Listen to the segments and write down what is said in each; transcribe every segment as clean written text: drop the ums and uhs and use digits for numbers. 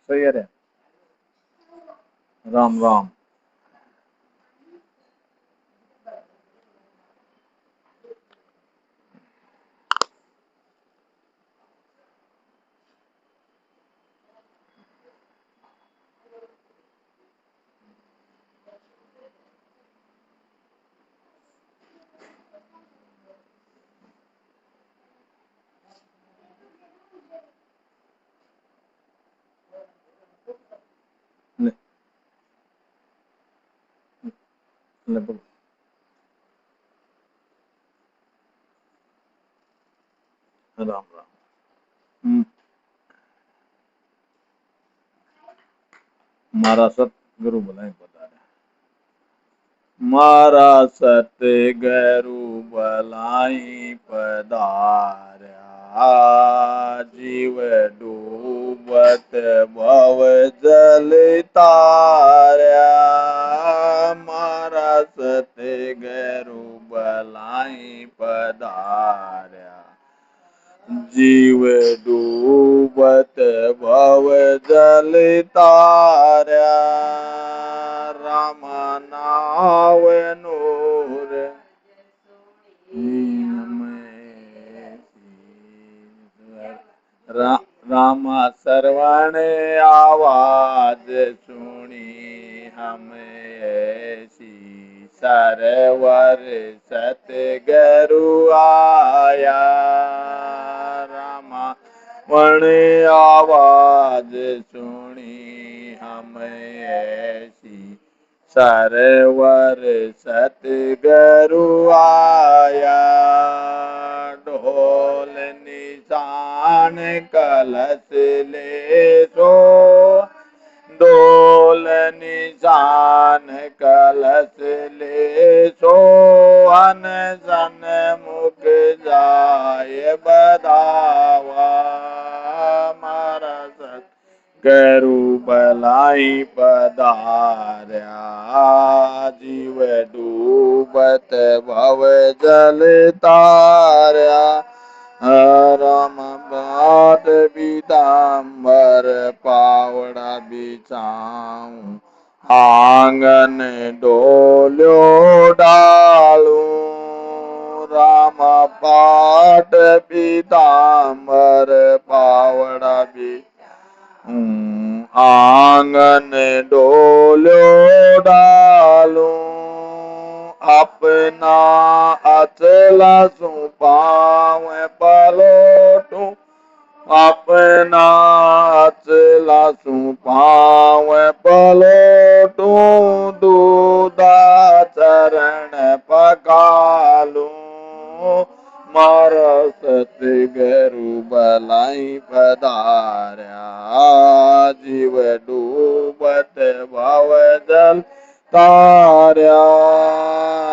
सही है रे। राम राम। ले, ले बोल। राम राम। मारा सतगुरु भलाई पधारे। मारा सतगुरु भलाई पधार्या। जीव डूबत भव जल तार्या। मारा सतगुरु भलाई पधार्या। जीव डूबत भव जल तार्या। राम नाव नूर राम सरवण आवाज सुनी हम ऐसी। सरवर सतगुरु आया। रामा वण आवाज सुनी हम ऐसी। सरवर सतगुरु आया। ढोल निशान कलश ले सो। ढोल निशान कलश ले सो। अन सन मुख जाय बधावा। मारा सतगुरु भलाई पधार्या। जीव डूबत भव जल तार्या। राम बात पीताम्बर पावड़ा बिछाऊं। आंगन डोल्यो डालू। राम पाट पीताम्बर पावड़ा आंगन डोल्यो डालू। अपना अचला सु पाव पलोटू। अपना अचला सु पाव पलोटू। दूधा चरण पखालू। मारा सतगुरु भलाई पधार्या। जीव डूबत भव जल तार्या।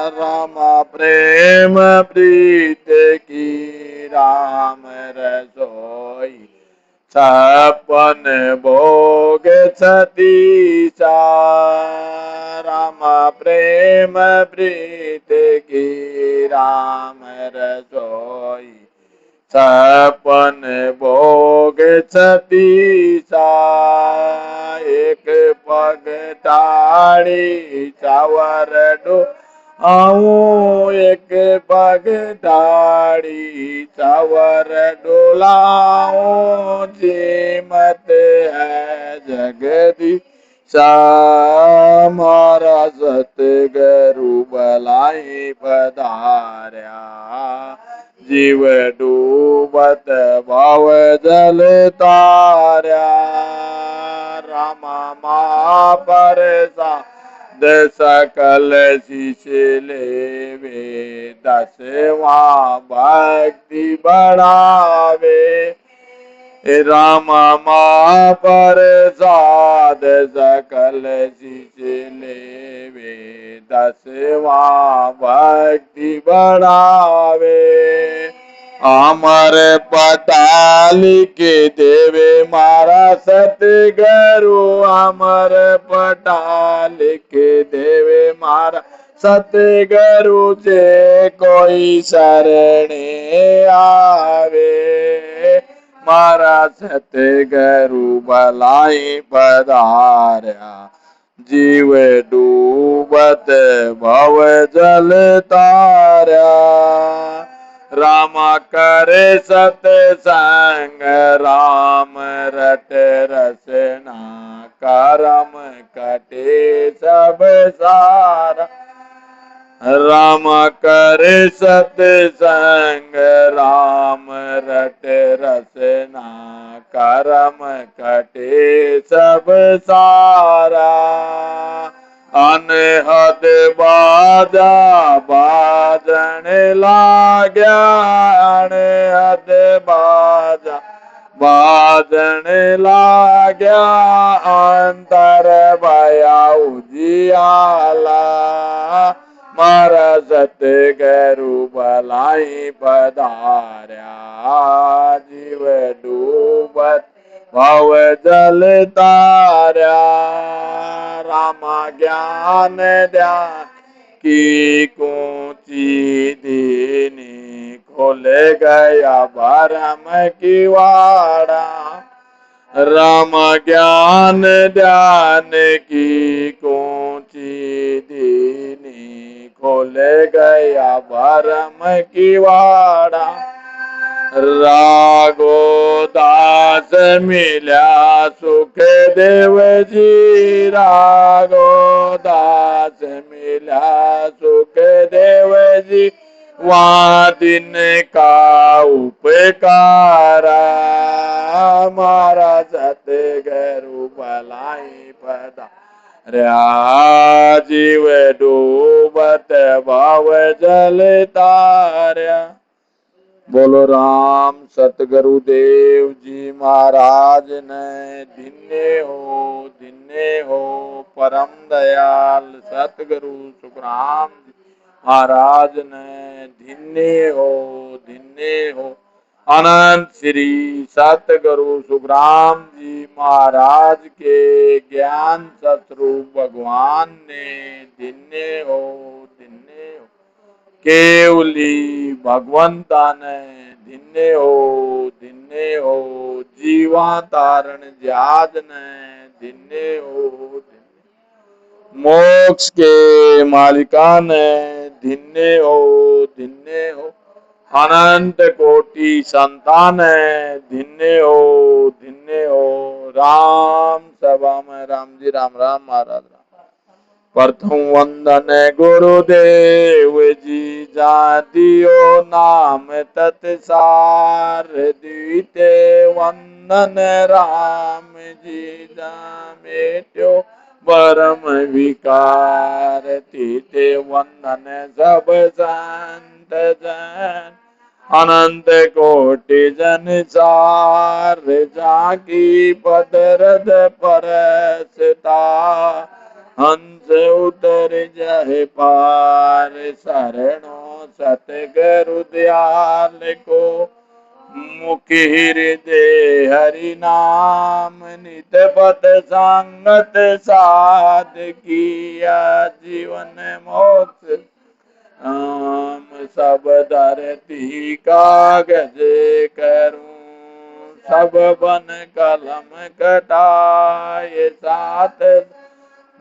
रामा प्रेम प्रीत की राम रसोई। छप्पन भोग सतीसा। रामा प्रेम प्रीत की राम रसोई। छप्पन भोग सतीसा। एक पग टाड़ी चावर डो आऊं। एक पग टाड़ी चावर डोलाऊं। जीमत है जगदीशा। मारा सतगुरु भलाई पधार्या। जीव डूबत भव जल तार्या। रामा मां परसा सकल शीश लेवे। दसवा भक्ति बढ़ावे। रामा मां प्रसाद सकल शीश लेवे। दसवा भक्ति बढ़ावे। अमर पताल के देवे मारा सतगुरु। अमर पताल के देवे मारा सतगुरु। जे कोई शरणे आवे। मारा सतगुरु भलाई पधार्या जीव डूबत भव जल तार्या रामा करे सतसंग राम रट रसना करम कटे सब सारा राम करे सतसंग राम रट रसना करम कटे सब सारा अनहद बाजा बाजन लाग्या अनहद बाजा बाजन लाग्या अंतर भया उजियाला मारा सतगुरु भलाई पधार्या जीव डूबत भव जल तार्या रामा ज्ञान ध्यान की कूची दीनी खोल गया भरम की वाड़ा राम ज्ञान ध्यान की कूची दीनी खोल गया भरम की वाड़ा रागो दास मिल्या सुख देव जी रागो दास मिल्या सुख देव जी वहाँ दिन का उपकारा मारा सतगुरु भलाई पधार्या जीव डूबत भव जल तार्या बोलो राम सतगुरु देव जी महाराज ने धन्य हो परम दयाल सतगुरु सुखराम जी महाराज ने धन्य हो अनंत श्री सतगुरु सुखराम जी महाराज के ज्ञान सतरूप भगवान ने धन्य हो केवली भगवंता ने धन्य हो जीवा तारण ज्याद ने धन्य हो मोक्ष के मालिका ने धन्य हो अनंत कोटि संतान धन्य हो राम सभा में राम जी राम राम महाराज प्रथम वंदन गुरुदेव जी जा दियो नाम तत्सार द्वितीय वंदन राम जी जा मेट्यो परम विकार तृतीय वंदन सब संत जन अनंत कोटि जन सार जाकी पदरद परसता हंस उतर जाए पार शरणों सतगुरु दयाल को मुख हृदय हरि नाम नित पद संगत साध किया जीवन मोक्ष आम सब धरती कागज करूं सब बन कलम कटाए साथ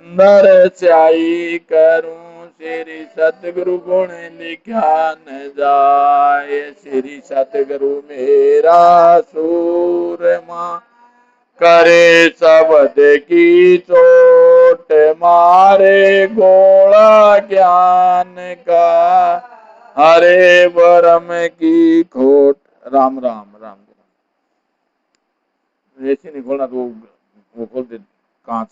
नर स्याई करूं श्री सतगुरु गुण लिखा न जाए श्री सतगुरु मेरा सूरमा करे शब्द की चोट मारे गोला ज्ञान का हरे बरम की खोट राम राम राम ऐसे नहीं खोलना तो वो खोल दे कांच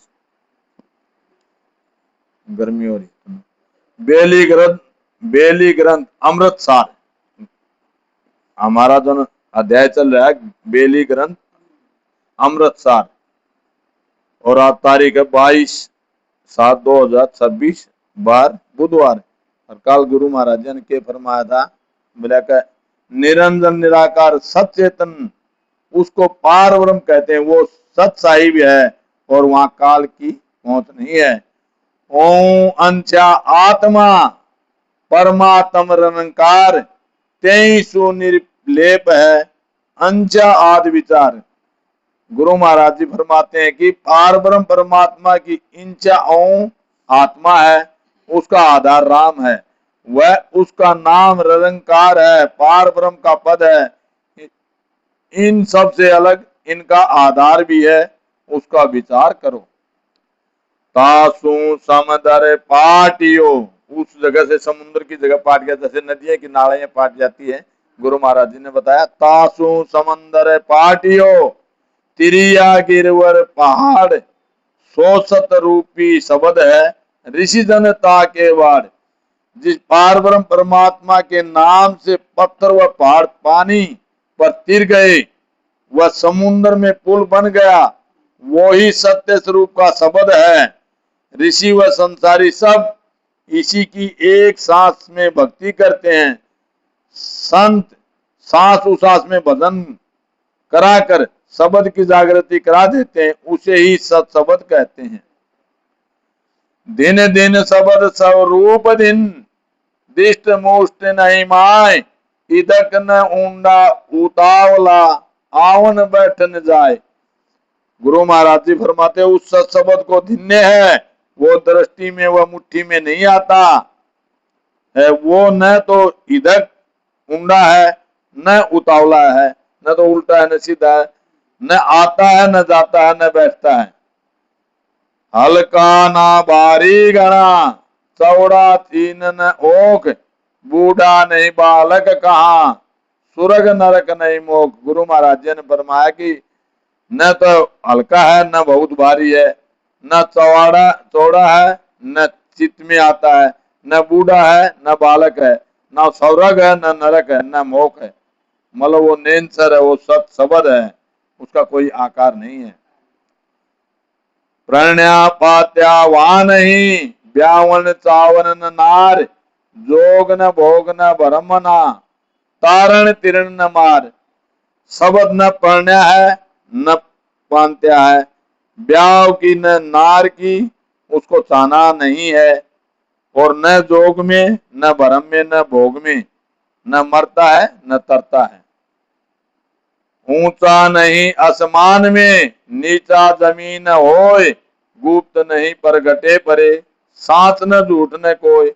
गर्मी हो रही बेली ग्रंथ अमृतसार हमारा जो अध्याय चल रहा है बेली ग्रंथ अमृतसर और आज तारीख है 22/7/2026 बार बुधवार और कल गुरु महाराज ने के फरमाया था बोला कि निरंजन निराकार सचेतन उसको पार ब्रह्म कहते हैं वो सत साहिब है और वहां काल की पहुंच नहीं है। ओम अंशा आत्मा परमात्म निरंकार तेई सुनिर्लेप है अंश आदि विचार। गुरु महाराज जी फरमाते हैं कि पारब्रह्म परमात्मा की इंचा आत्मा है, उसका आधार राम है, वह उसका नाम निरंकार है, पारब्रह्म का पद है, इन सब से अलग इनका आधार भी है, उसका विचार करो। तासु समदर पाटियो, उस जगह से समुद्र की जगह पाट गया, जैसे नदियां की नालें पाट जाती है। गुरु महाराज जी ने बताया तासु समंदर पाटियो, तिरिया गिरवर पहाड़, सोसत रूपी शब्द है ऋषि जनता के वाड़। जिस पारब्रह्म परमात्मा के नाम से पत्थर व पहाड़ पानी पर तिर गए, वह समुद्र में पुल बन गया, वो ही सत्य स्वरूप का शब्द है। ऋषि व संसारी सब इसी की एक सांस में भक्ति करते हैं। संत सांस उसास में भजन कराकर शब्द की जागृति करा देते हैं, उसे ही सत शब्द कहते हैं। दिन दिन शब्द स्वरूप दिन, दिष्ट मुष्ट नहीं माय, इदक न ऊंडा उतावला, आवन बैठन जाए। गुरु महाराज जी फरमाते उस सत शब्द को धिन्य है, वो दृष्टि में व मुट्ठी में नहीं आता है। वो न तो इधक ऊंडा है, न उतावला है, न तो उल्टा है न सीधा है, न आता है न जाता है न बैठता है। हल्का ना भारी गणा, चौड़ा तीन न ओख, बूढ़ा नहीं बालक कहाँ, सुरग नरक नहीं मोख। गुरु महाराज जी ने फरमाया कि न तो हल्का है न बहुत भारी है, न चौड़ा है न चित्त में आता है, न बूढ़ा है न बालक है, न स्वर्ग है न नरक है न मोख है। मतलब वो नेंसर है, वो सत शब्द है, उसका कोई आकार नहीं है। प्रणया पात्या वहां नहीं, ब्यावन चावन न नार, जोग न भोग न भरम ना, तारण तिरण न मार। शब्द न प्रणया है न पांत्या है, ब्याव की न नार की, उसको चाहना नहीं है, और न जोग में न भरम में न भोग में, न मरता है न तरता है। ऊंचा नहीं आसमान में, नीचा जमीन होए, गुप्त नहीं परगटे परे, सांस न झूठ न कोई।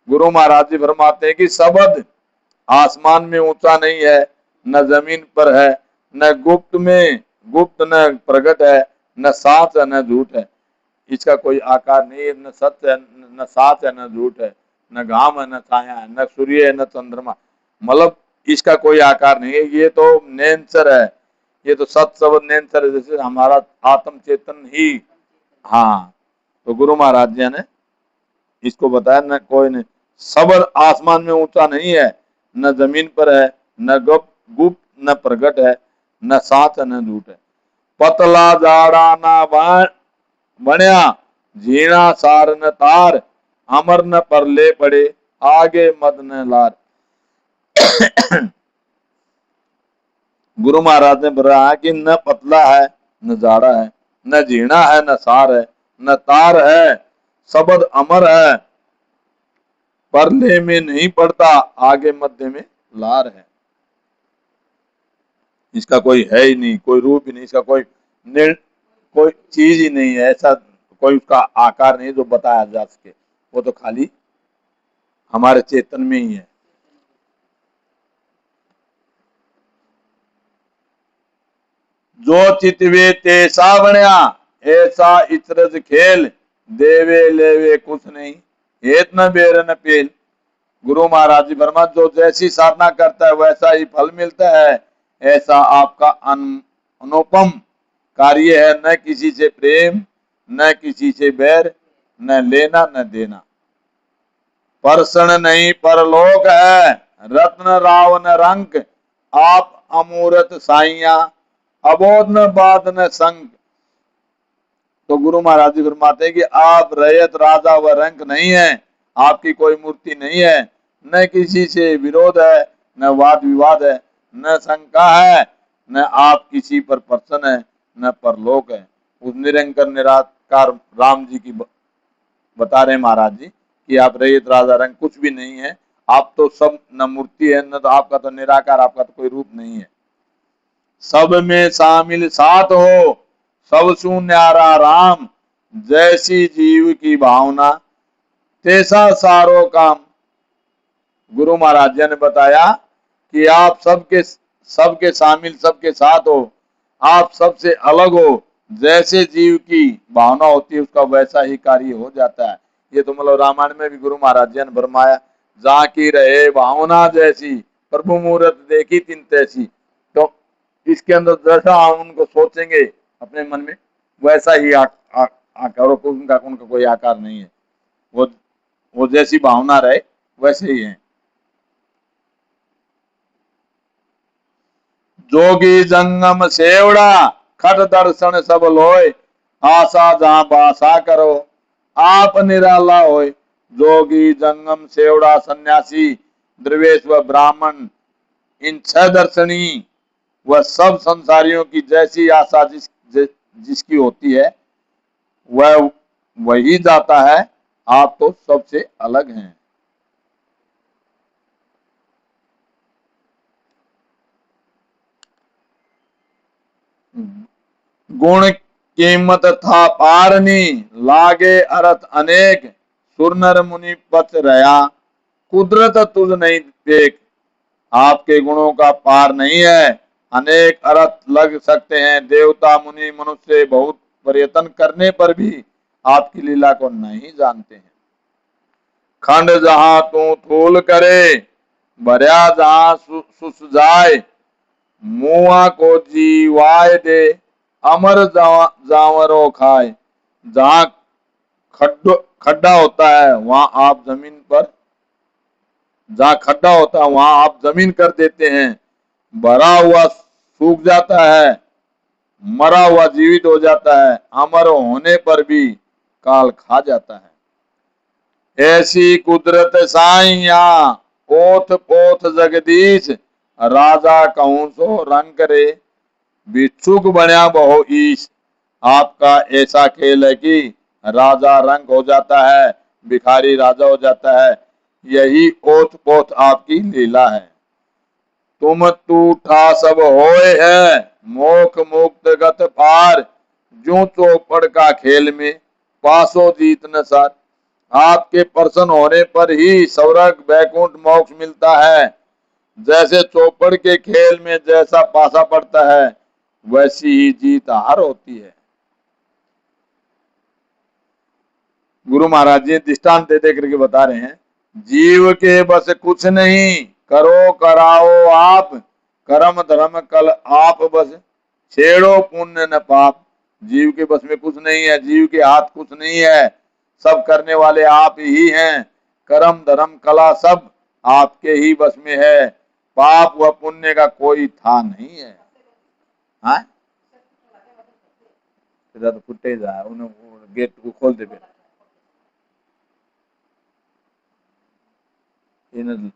गुरु महाराज जी फरमाते हैं कि शब्द आसमान में ऊंचा नहीं है, न जमीन पर है, न गुप्त में गुप्त न प्रगट है, न सांस है न झूठ है। इसका कोई आकार नहीं है, न सत्य है न सांस है न झूठ है, न घाम है न छाया है, न सूर्य है न चंद्रमा। मतलब इसका कोई आकार नहीं है, ये तो नेंसर है, ये तो सत शब्द नेंसर है, जैसे हमारा आत्म चेतन ही। हाँ, तो गुरु महाराज जी ने इसको बताया न कोई नहीं, शब्द आसमान में ऊंचा नहीं है, न जमीन पर है, न गुप्त न प्रगट है, न साथ है न झूठ है। पतला जाड़ा न बनया, झीणा सार न तार, अमर न परले पड़े, आगे मद न लार। गुरु महाराज ने बताया कि न पतला है न जाड़ा है, न झीणा है न सार है, न तार है, शब्द अमर है, परले में नहीं पड़ता, आगे मध्य में लार है। इसका कोई है ही नहीं, कोई रूप ही नहीं, इसका कोई चीज ही नहीं है, ऐसा कोई उसका आकार नहीं जो बताया जा सके। वो तो खाली हमारे चेतन में ही है। जो चितवे तेसा बनया, ऐसा इतरज खेल, देवे लेवे कुछ नहीं, हेत न बेर न पेल। गुरु महाराज जी फरमा जो जैसी साधना करता है वैसा ही फल मिलता है, ऐसा आपका अनुपम कार्य है, न किसी से प्रेम न किसी से बैर, न लेना न देना। परसण नहीं परलोक है, रत्न रावण रंक, आप अमूरत साइया, अबोध न बाद न संग। तो गुरु महाराज जी फरमाते हैं कि आप रैयत राजा व रंक नहीं है, आपकी कोई मूर्ति नहीं है, न किसी से विरोध है, न वाद विवाद है, न शंका है, न आप किसी पर प्रसन्न है, न परलोक है। उस निरंकर निराकार राम जी की बता रहे महाराज जी कि आप रैयत राजा रंग कुछ भी नहीं है, आप तो सब न मूर्ति है, न तो आपका तो निराकार, आपका तो कोई रूप नहीं है। सब में शामिल साथ हो, सब सुन्यारा राम, जैसी जीव की भावना तैसा सारो काम। गुरु महाराज जी ने बताया कि आप सबके सबके शामिल, सबके साथ हो, आप सबसे अलग हो, जैसे जीव की भावना होती है उसका वैसा ही कार्य हो जाता है। ये तो मतलब रामायण में भी गुरु महाराज जी ने फरमाया, जहाँ की रहे भावना जैसी, प्रभु मूरत देखी तिन तैसी। तो इसके अंदर जैसा हम उनको सोचेंगे अपने मन में, वैसा ही आकार, उनका कोई आकार नहीं है। वो जैसी भावना रहे वैसे ही है। जोगी जंगम सेवड़ा, खट दर्शन सब लोय, आशा जहां बासा करो, आप निराला होय। जोगी जंगम सेवड़ा सन्यासी द्रवेश व ब्राह्मण, इन छह दर्शनी वह सब संसारियों की जैसी आशा जिसकी होती है वह वही जाता है। आप तो सबसे अलग हैं। गुण कीमत था पारनी, लागे अर्थ अनेक, सुर नर मुनि पच रहा, कुदरत तुझ नहीं देख। आपके गुणों का पार नहीं है, अनेक अर्थ लग सकते हैं, देवता मुनि मनुष्य बहुत प्रयत्न करने पर भी आपकी लीला को नहीं जानते हैं। खंड जहां तू थूल करे, भरया जहां सुस जाए, मुआ को जीवाय दे, अमर जावरों खाए। जहां खड्डा होता है वहां आप जमीन पर, जहां खड्डा होता है वहां आप जमीन कर देते हैं। भरा हुआ सूख जाता है, मरा हुआ जीवित हो जाता है, अमर होने पर भी काल खा जाता है। ऐसी कुदरत साइया, ओथ पोथ जगदीश, राजा कहूं सो रंग करे, भिक्षुक बना बहु ईश। आपका ऐसा खेल है कि राजा रंग हो जाता है, भिखारी राजा हो जाता है। यही ओथ पोथ आपकी लीला है। तुम टूठा सब होए है, मोख मुक्त गत पार, जो चौपड़ का खेल में पासो जीत न सार। आपके प्रसन्न होने पर ही स्वर्ग वैकुंठ मोक्ष मिलता है। जैसे चौपड़ के खेल में जैसा पासा पड़ता है वैसी ही जीत हार होती है। गुरु महाराज जी दृष्टांत दे करके बता रहे हैं, जीव के बस कुछ नहीं, करो कराओ आप, कर्म धर्म कल आप बस, छेड़ो पुण्य न पाप। जीव के बस में कुछ नहीं है, जीव के हाथ कुछ नहीं है, सब करने वाले आप ही हैं। कर्म धर्म कला सब आपके ही बस में है, पाप व पुण्य का कोई था नहीं है। हाँ तो फुटे जा, उन्हें गेट को खोल दे फिर इन।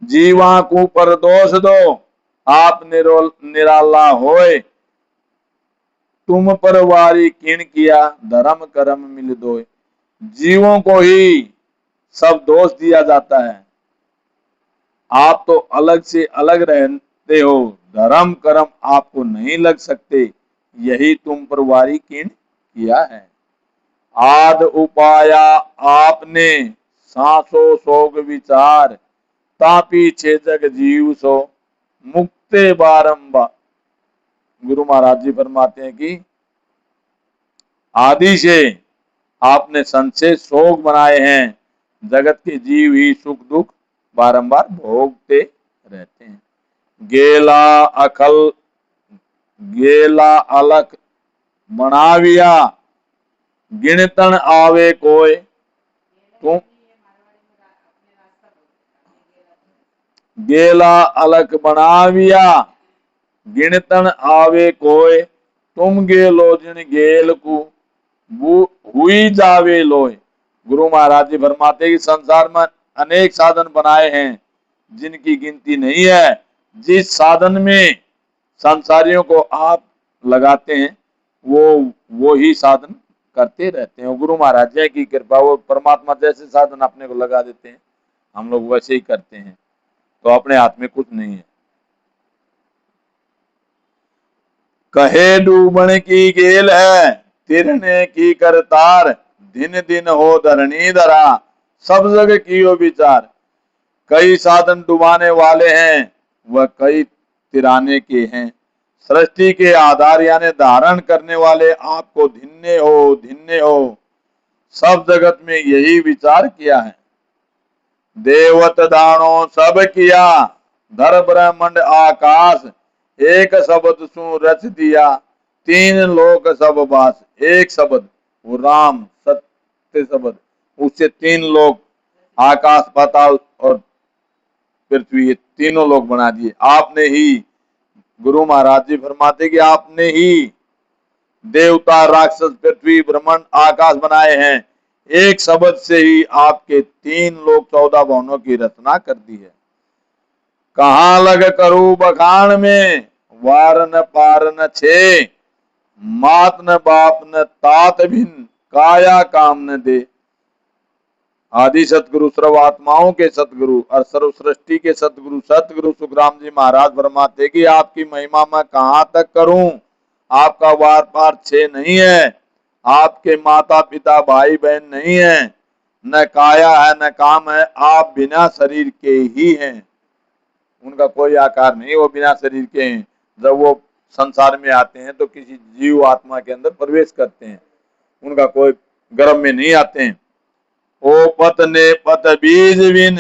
जीवा को पर दोष दो, आप निराला होए, तुम पर वारी किन किया, धर्म कर्म मिल दो। जीवों को ही सब दोष दिया जाता है, आप तो अलग से अलग रहते हो, धर्म कर्म आपको नहीं लग सकते, यही तुम पर वारी किन किया है। आद उपाया आपने, सांसो सोग विचार, तापी छेदक जीव सो, मुक्ते बारंबार। गुरु महाराज जी फरमाते हैं कि आदि से आपने संशय शोक बनाए हैं, जगत के जीव ही सुख दुख बारंबार भोगते रहते हैं। गेला अखल गेला अलख बनाविया, गिनतन आवे कोय, तुम गेला अलख बनाविया, गिनतन आवे कोय, तुम गेलो जिन गेल को, हुई जावे लोय। गुरु महाराज जी फरमाते कि संसार में अनेक साधन बनाए हैं जिनकी गिनती नहीं है। जिस साधन में संसारियों को आप लगाते हैं वो ही साधन करते रहते हैं। गुरु महाराज जय की कृपा, वो परमात्मा जैसे साधन अपने को लगा देते हैं, हम लोग वैसे ही करते हैं, तो अपने हाथ में कुछ नहीं है। कहे डूबण की गेल है, तिरने की करतार, दिन दिन हो धरणी धरा, सब जग कियो विचार। कई साधन डुबाने वाले हैं, वह कई तिराने के हैं। सृष्टि के आधार यानी धारण करने वाले आपको धिन्ने हो, सब जगत में यही विचार किया है। देवत दानो सब किया, धर ब्रह्मंड आकाश, एक शब्द सु रच दिया, तीन लोक सब बास। एक शब्द वो राम सत्य शब्द, उससे तीन लोक आकाश पाताल और पृथ्वी, ये तीनों लोग बना दिए आपने ही। गुरु महाराज जी फरमाते कि आपने ही देवता राक्षस पृथ्वी ब्रह्मांड आकाश बनाए हैं। एक शब्द से ही आपके तीन लोक 14 भवनों की रचना कर दी है। कहां लग करू बखान में, वार न पार न छे, मात न बाप न तात भिन, काया काम न दे। आदि सतगुरु सर्व आत्माओं के सतगुरु और सर्व सृष्टि के सतगुरु सतगुरु सुखराम जी महाराज फरमाते कि आपकी महिमा मैं कहां तक करूं, आपका वार पार छे नहीं है, आपके माता पिता भाई बहन नहीं है, न काया है न काम है, आप बिना शरीर के ही हैं। उनका कोई आकार नहीं, वो बिना शरीर के हैं। जब वो संसार में आते हैं तो किसी जीव आत्मा के अंदर प्रवेश करते हैं, उनका कोई गर्भ में नहीं आते हैं। ओ पत ने पत बीज बिन,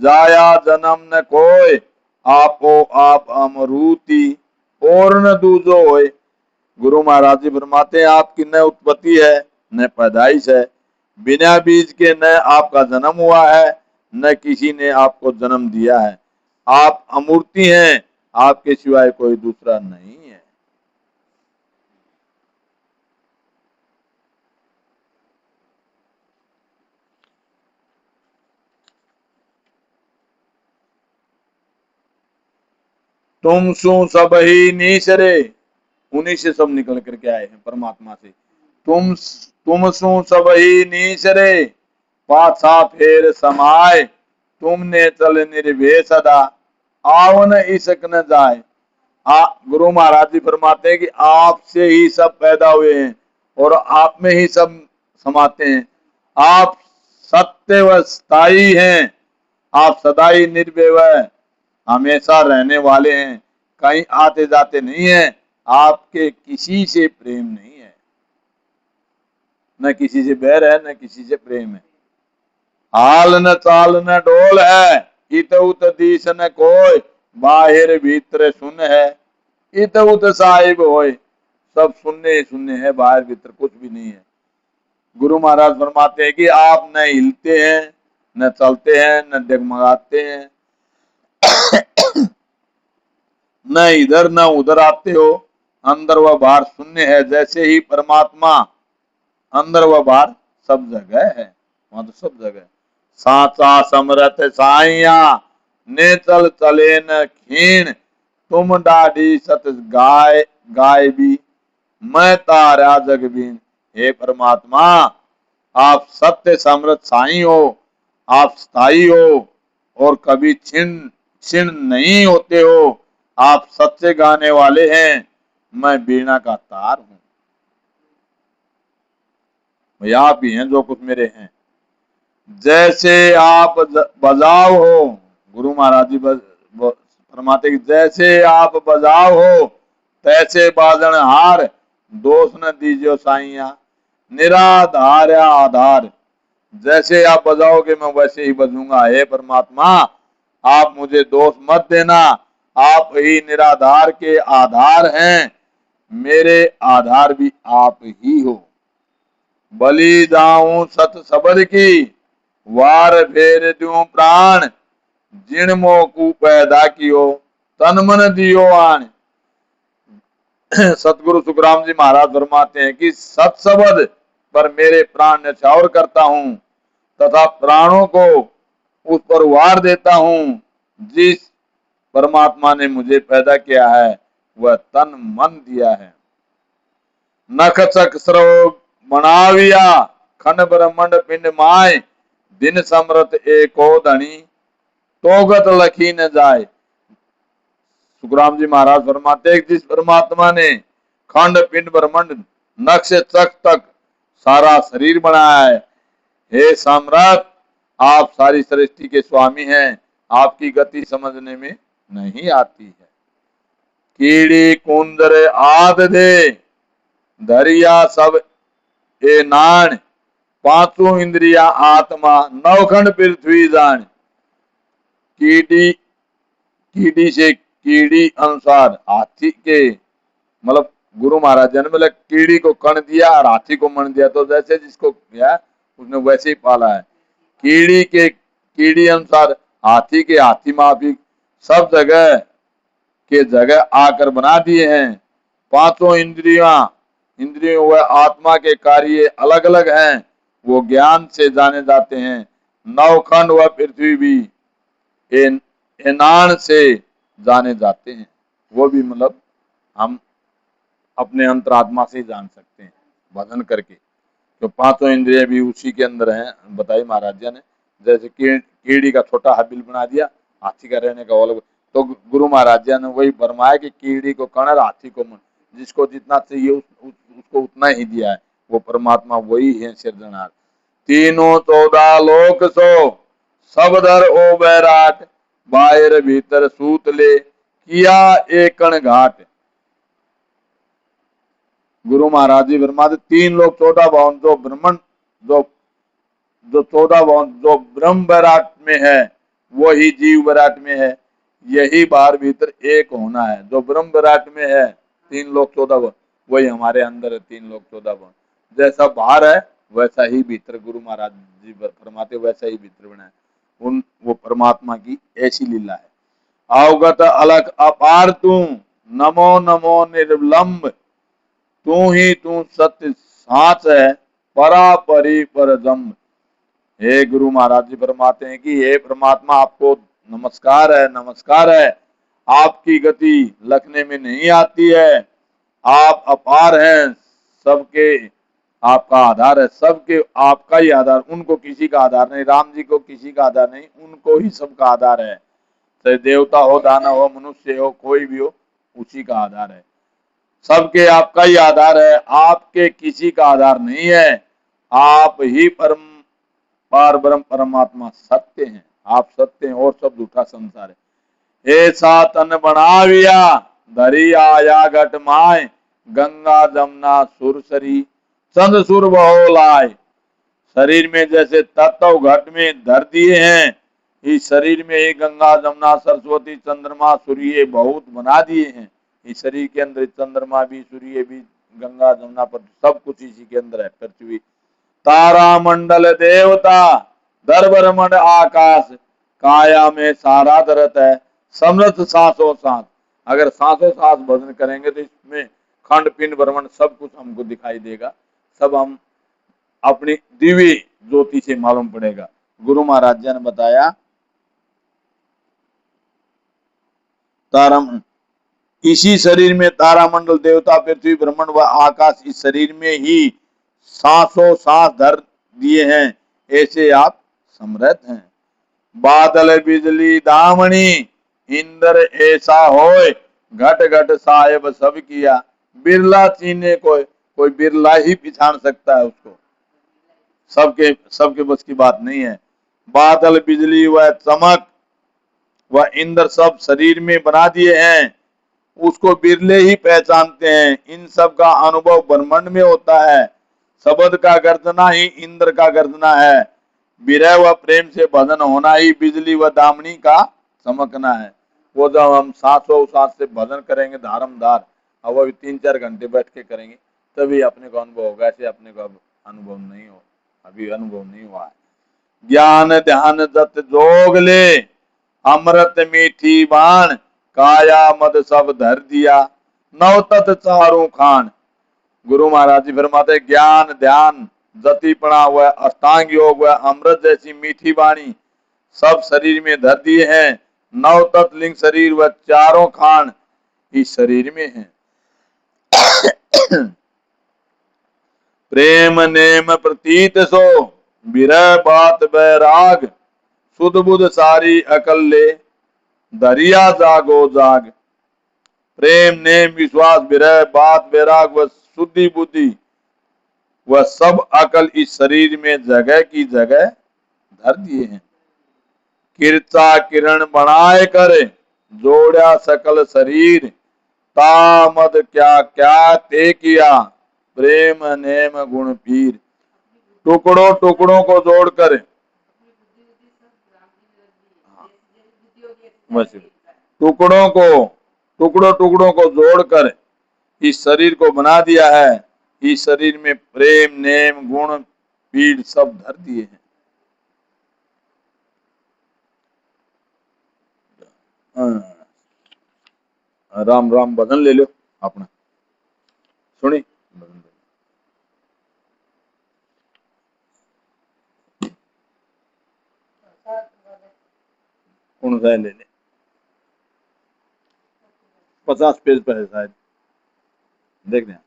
जाया जन्म न कोय, आपो आप अमरूति, और न दूजो होए। गुरु महाराज जी फरमाते हैं आपकी न उत्पत्ति है न पैदाइश है, बिना बीज के न आपका जन्म हुआ है न किसी ने आपको जन्म दिया है। आप अमूर्ति हैं, आपके सिवाय कोई दूसरा नहीं है। तुम सु सब ही नीसरे, उन्हीं से सब निकल करके आए हैं, परमात्मा से। तुम सु सब ही नीसरे, पाछा फेर समाय, तुमने चल निर्भय सदा, आवन इसक न जाए। गुरु महाराज जी फरमाते हैं कि आपसे ही सब पैदा हुए हैं और आप में ही सब समाते हैं। आप सत्य व स्थायी हैं, आप सदाई निर्भय हमेशा रहने वाले हैं, कहीं आते जाते नहीं है। आपके किसी से प्रेम नहीं है, न किसी से बैर है न किसी से प्रेम है। हाल न चाल न डोल है, इत उत दीस न कोय, बाहिर भीतर सुन है, इत उत साहिब होय। सब सुनने सुनने है, बाहर भीतर कुछ भी नहीं है। गुरु महाराज फरमाते हैं कि आप न हिलते हैं न चलते हैं न डगमगाते हैं, न इधर न उधर आते हो, अंदर व बाहर शून्य है। जैसे ही परमात्मा अंदर व बाहर सब जगह है, वहां तो सब जगह। साचा समरथ साइया, ने चल चले न खीण, तुम डाढ़ी सत गाय गाय भी, मैं तारा जगबीन। हे परमात्मा, आप सत्य समृद्ध साई हो, आप स्थायी हो और कभी छिन्न छिन्न नहीं होते हो। आप सच्चे गाने वाले हैं, मैं वीणा का तार हूं। भाई आप ही हैं जो कुछ मेरे हैं। जैसे आप बजाओ हो, गुरु महाराज जी फरमाते कि जैसे आप बजाओ हो, तैसे बाजन हार, दोष न दीजियो साइया, निराधार आधार। जैसे आप बजाओगे मैं वैसे ही बजूंगा। हे परमात्मा, आप मुझे दोष मत देना, आप ही निराधार के आधार हैं, मेरे आधार भी आप ही हो। बलि जाऊं सत सबद की, वार फेर दूं प्राण, जिन मोकू पैदा कियो, तन मन दियो आन। सतगुरु सुखराम जी महाराज फरमाते हैं कि सत शब्द पर मेरे प्राण न्यौछावर करता हूं तथा प्राणों को उस पर वार देता हूं। जिस परमात्मा ने मुझे पैदा किया है वह तन मन दिया है, नख चक स्रव बनाविया, खन ब्रह्मंड पिंड माय, दिन समरत एको धनी, तोगत लखी न जाए। सुखराम जी महाराज फरमाते हैं जिस परमात्मा ने खंड पिंड ब्रह्मंड नख से चक तक सारा शरीर बनाया है, हे सम्राट आप सारी सृष्टि के स्वामी हैं, आपकी गति समझने में नहीं आती है। कीड़ी कुंदर आद दे, धरिया सब ए नान, पांचों इंद्रिया आत्मा, नवखंड पृथ्वी जान। कीड़ी, कीड़ी से कीड़ी अनुसार हाथी के, मतलब गुरु महाराज ने मतलब कीड़ी को कण दिया और हाथी को मन दिया, तो जैसे जिसको किया उसने वैसे ही पाला है। कीड़ी अनुसार हाथी के हाथी माफिक सब जगह के जगह आकर बना दिए हैं। पांचों इंद्रियों व आत्मा के कार्य अलग अलग हैं, वो ज्ञान से जाने जाते हैं। नवखंड व पृथ्वी भी एनान से जाने जाते हैं, वो भी मतलब हम अपने अंतरात्मा से जान सकते हैं भजन करके। तो पांचों इंद्रिय भी उसी के अंदर हैं, बताई महाराज जी ने। जैसे कीड़ी का छोटा हबिल बना दिया, हाथी का रहने का अलग, तो गुरु महाराज जी ने वही फरमाया कि कीड़ी को कण, हाथी को मन, जिसको जितना चाहिए उसको उतना ही दिया है। वो परमात्मा वही है सिरजनहार। तीनों 14 लोक सो, सब दर ओ बैराट, बाहर भीतर सूत ले, किया एक कण घाट। गुरु महाराज जी फरमाते 3 लोग 14 भवन जो ब्रह्मण जो 14 भवन जो ब्रह्म विराट में है, वही जीव विराट में है। यही बाहर भीतर एक होना है। जो ब्रह्म विराट में है 3 लोग 14 भवन, वही हमारे अंदर है 3 लोग 14 भवन। जैसा बाहर है वैसा ही भीतर, गुरु महाराज जी फरमाते वैसा ही भीतर बना है। वो परमात्मा की ऐसी लीला है। अवगत अलग अपार तू, नमो नमो निर्विलंब, तू ही तू सत्य साच है, परा परी पर जम। हे गुरु महाराज जी फरमाते हैं कि हे परमात्मा आपको नमस्कार है, नमस्कार है। आपकी गति लखने में नहीं आती है, आप अपार हैं, सबके आपका आधार है, सबके आपका ही आधार, उनको किसी का आधार नहीं। राम जी को किसी का आधार नहीं, उनको ही सबका आधार है। चाहे देवता हो, दानव हो, मनुष्य हो, कोई भी हो, उसी का आधार है। सबके आपका ही आधार है, आपके किसी का आधार नहीं है। आप ही परम पार ब्रह्म परमात्मा सत्य हैं, आप सत्य हैं और सब झूठा संसार है। ऐसा तन बनाविया, धरी आया घट माय, गंगा जमुना सुरसरी, चंद सुर बहो लाए। शरीर में जैसे तत्व घट में धर दिए हैं, इस शरीर में ही गंगा जमुना सरस्वती चंद्रमा सूर्य बहुत बना दिए हैं। इस शरीर के अंदर चंद्रमा भी, सूर्य भी, गंगा जमुना पर सब कुछ इसी के अंदर है। पृथ्वी, तारा मंडल देवता, दरबर मंड आकाश, काया में सारा धरत है, समृत सांसों सांस। अगर सांसों सांस भजन करेंगे तो इसमें खंड पिंड ब्रह्मांड सब कुछ हमको दिखाई देगा, सब हम अपनी दिव्य ज्योति से मालूम पड़ेगा। गुरु महाराज जी ने बताया तारा, इसी शरीर में तारामंडल, देवता, पृथ्वी, ब्रह्मांड व आकाश इस शरीर में ही सांसों सांस धर दिए हैं, ऐसे आप समृद्ध हैं। बादल बिजली दामनी, इंद्र ऐसा होए, घट घट साहेब सब किया, बिरला चीने कोई बिरला ही पिछाड़ सकता है उसको, सबके बस की बात नहीं है। बादल बिजली व चमक व इंद्र सब शरीर में बना दिए हैं, उसको बिरले ही पहचानते हैं। इन सब का अनुभव ब्रह्मांड में होता है। शब्द का गर्जना ही इंद्र का गर्जना है, विरह व प्रेम से भजन होना ही बिजली व दामनी का चमकना है। वो जब हम सांसों सांस से भजन करेंगे धारमदार, अब अभी 3-4 घंटे बैठ के करेंगे तभी अपने को अनुभव होगा, ऐसे अपने को अनुभव नहीं हो, अभी अनुभव नहीं हुआ है। ज्ञान ध्यान जत जोग ले, अमृत मीठी बाण, काया मद सब धर दिया, नवतत चारों खान। गुरु महाराज जी फरमाते ज्ञान ध्यान जतिपणा व अष्टांग योग व अमृत जैसी मीठी वाणी सब शरीर में धर दिए हैं। नवतत लिंग शरीर व चारों खान इस शरीर में हैं। प्रेम नेम प्रतीत सो विरह बात बैराग, सुध बुध सारी अकल ले दरिया जागो जाग। प्रेम नेम विश्वास विरह बात बैराग व शुद्धि बुद्धि वह सब अकल इस शरीर में जगह की जगह धर दिए हैं। किरचा किरण बनाए करे जोड़ा सकल शरीर, तामद क्या क्या ते किया प्रेम नेम गुण पीर। टुकड़ों टुकड़ों को जोड़कर टुकड़ों टुकड़ों को जोड़कर इस शरीर को बना दिया है। इस शरीर में प्रेम नेम गुण पीड़ सब धर दिए हैं। राम राम भजन ले लो अपना, सुनी कौन सा ले ले, 50 पेज पर है शायद, देख रहे हैं।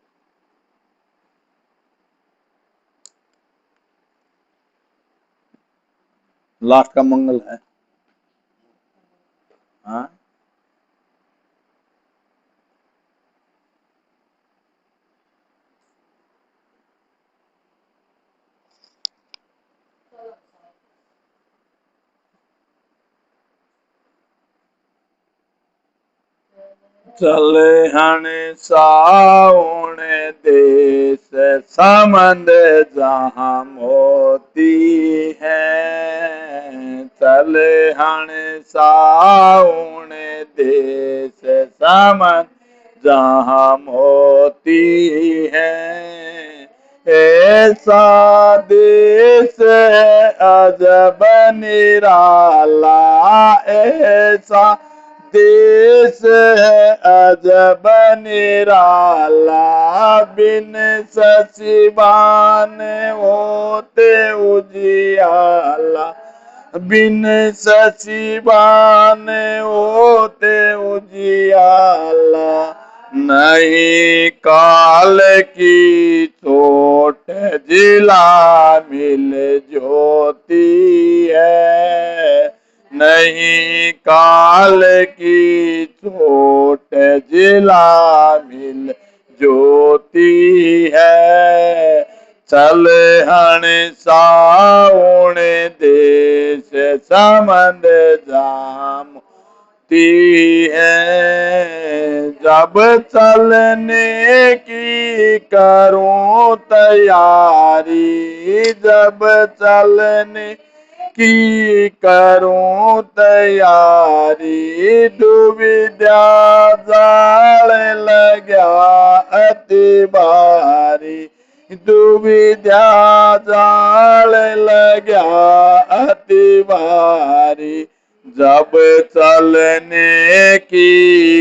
लास्ट का मंगल है। हाँ चले हण साउण देश समंद जहाँ मोती है। चले हण साउण देश समंद जहाँ मोती है। ऐसा देश है अजब निराला, ऐसा देश है अजब निराला। बिन सचिबान होते उजियाला, बिन सचिबान होते उजियाला। नहीं काल की चोट जिला मिल ज्योति है। नहीं काल की चोट जिला मिल ज्योति है। चल हण साउण देश समंद जाम है। जब चलने की करूं तैयारी, जब चलने की करूं तैयारी। दुविधा जाल लगा अति भारी, दुविधा जाल लगा अति भारी। जब चलने की